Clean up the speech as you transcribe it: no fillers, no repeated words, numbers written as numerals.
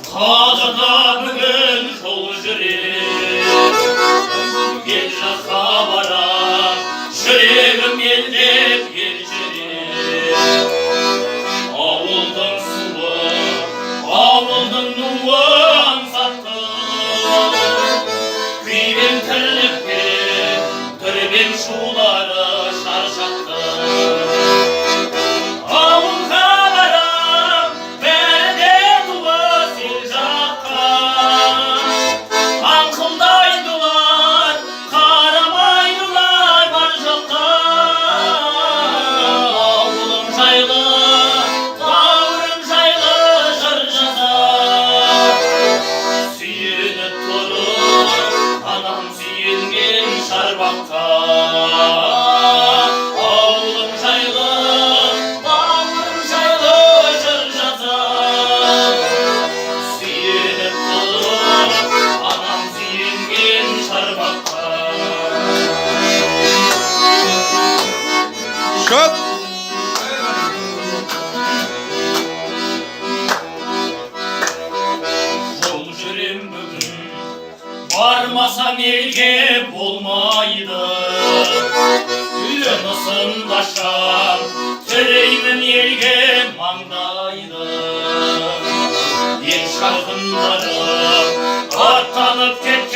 Қағыда бүгін жол жүрем, ел жаққа барам, жүрегім елдеп ел жүрем. Ауылдың суы, ауылдың нуы аңсаттым, күйбең тірлікпен түрбең шулары шаршатты. Ауылға барам, бәрі де туыс ел жаққа, аңқылдайдылар, қарамайдылар бар жаққа. Ауылым жайлы, бауырым жайлы жыр жазар, сүйеніп тұрып анам сүйенген шарбаққа. Ауылым жайлы, бауырым жайлы жыр жазар, сүйеніп тұрып анам сүйенген шарбаққа. Шоп! Жол жүрем бүгін, бармасам елге болмайды. Тынысым қашам, тіреймін елге маңдайды. Ел шалғындары аттанып кеткен